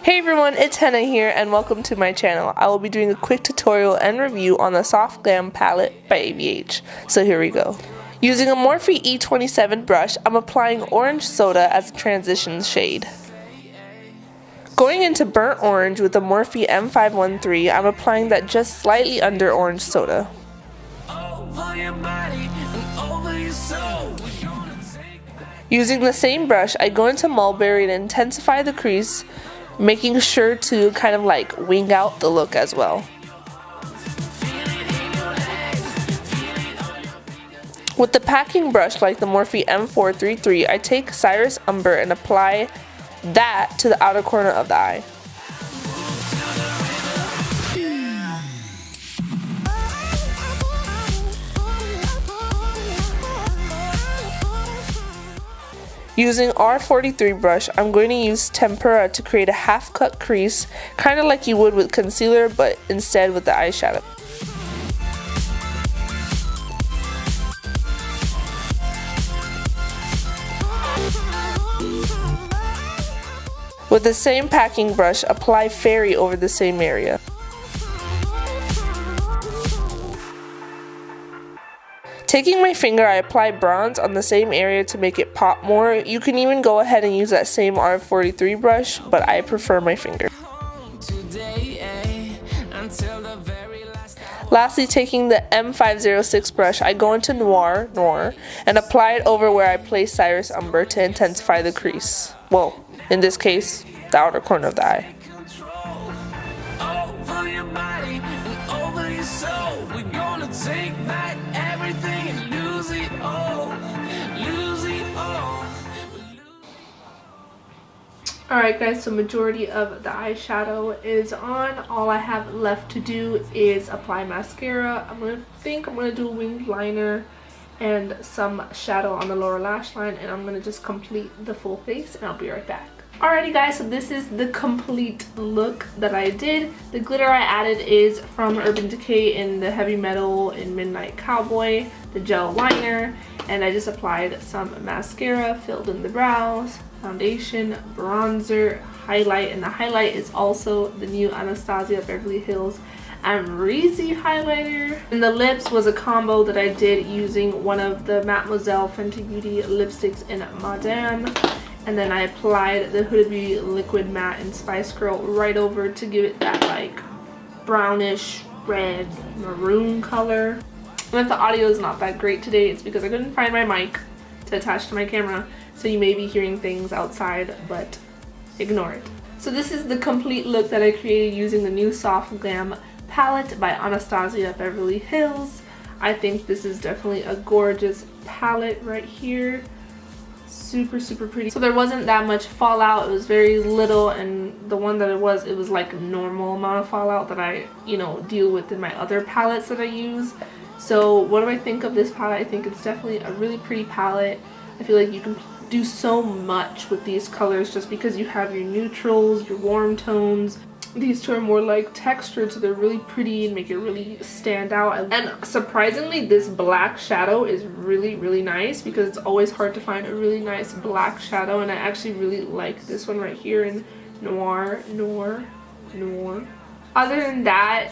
Hey everyone, it's Henna here and welcome to my channel. I will be doing a quick tutorial and review on the Soft Glam Palette by ABH. So here we go. Using a Morphe E27 brush, I'm applying Orange Soda as a transition shade. Going into Burnt Orange with the Morphe M513, I'm applying that just slightly under Orange Soda. Using the same brush, I go into Mulberry and intensify the crease, making sure to kind of like wing out the look as well. With the packing brush like the Morphe M433, I take Cyrus Umber and apply that to the outer corner of the eye. Using R43 brush, I'm going to use Tempera to create a half cut crease, kind of like you would with concealer, but instead with the eyeshadow. With the same packing brush, apply Fairy over the same area. Taking my finger, I apply bronze on the same area to make it pop more. You can even go ahead and use that same R43 brush, but I prefer my finger. Lastly, taking the M506 brush, I go into Noir, and apply it over where I place Cyrus Umber to intensify the crease. Well, in this case, the outer corner of the eye. Alright guys, so majority of the eyeshadow is on. All I have left to do is apply mascara. I'm going to do a winged liner and some shadow on the lower lash line, and I'm going to just complete the full face and I'll be right back. Alrighty guys, so this is the complete look that I did. The glitter I added is from Urban Decay in the Heavy Metal in Midnight Cowboy, the gel liner, and I just applied some mascara, filled in the brows, foundation, bronzer, highlight, and the highlight is also the new Anastasia Beverly Hills Amrezy Highlighter. And the lips was a combo that I did using one of the Mattemoiselle Fenty Beauty lipsticks in Madamn. And then I applied the Huda Beauty Liquid Matte in Spice Girl right over to give it that like brownish, red, maroon color. And if the audio is not that great today, it's because I couldn't find my mic to attach to my camera. So you may be hearing things outside, but ignore it. So this is the complete look that I created using the new Soft Glam palette by Anastasia Beverly Hills. I think this is definitely a gorgeous palette right here. Super pretty. So there wasn't that much fallout. It was very little, and the one that it was like a normal amount of fallout that I deal with in my other palettes that I use. So what do I think of this palette? I think it's definitely a really pretty palette. I feel like you can do so much with these colors just because you have your neutrals, your warm tones. These two are more like textured, so they're really pretty and make it really stand out. And surprisingly, this black shadow is really nice because it's always hard to find a really nice black shadow, and I actually really like this one right here in Noir. Other than that,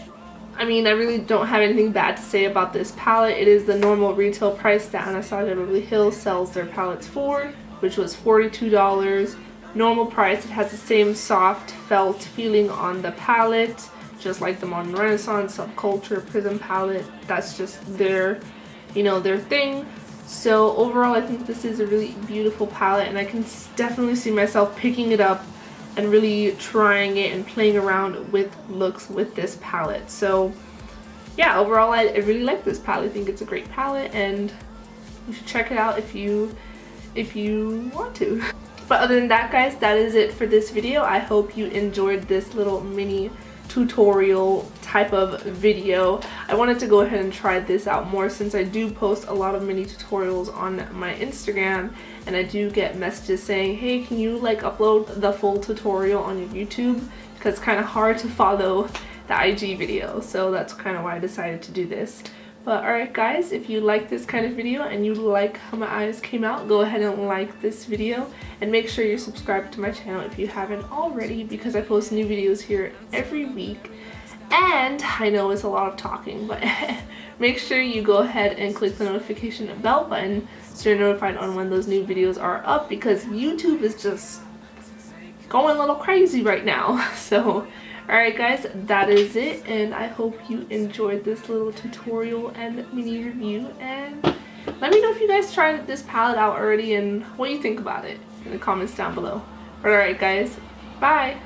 I mean, I really don't have anything bad to say about this palette. It is the normal retail price that Anastasia Beverly Hills sells their palettes for, which was $42. Normal price. It has the same soft felt feeling on the palette, just like the Modern Renaissance, Subculture, Prism palette. That's just their, their thing. So overall, I think this is a really beautiful palette, and I can definitely see myself picking it up and really trying it and playing around with looks with this palette. So yeah, overall I really like this palette. I think it's a great palette and you should check it out if you want to. But other than that guys, that is it for this video. I hope you enjoyed this little mini tutorial type of video. I wanted to go ahead and try this out more since I do post a lot of mini tutorials on my Instagram, and I do get messages saying, hey, can you like upload the full tutorial on your YouTube, because it's kind of hard to follow the IG video. So that's kind of why I decided to do this. But alright guys, if you like this kind of video and you like how my eyes came out, go ahead and like this video and make sure you're subscribed to my channel if you haven't already, because I post new videos here every week. And I know it's a lot of talking, but make sure you go ahead and click the notification bell button so you're notified on when those new videos are up, because YouTube is just going a little crazy right now. So alright guys, that is it, and I hope you enjoyed this little tutorial and mini review, and let me know if you guys tried this palette out already and what you think about it in the comments down below. Alright guys, bye!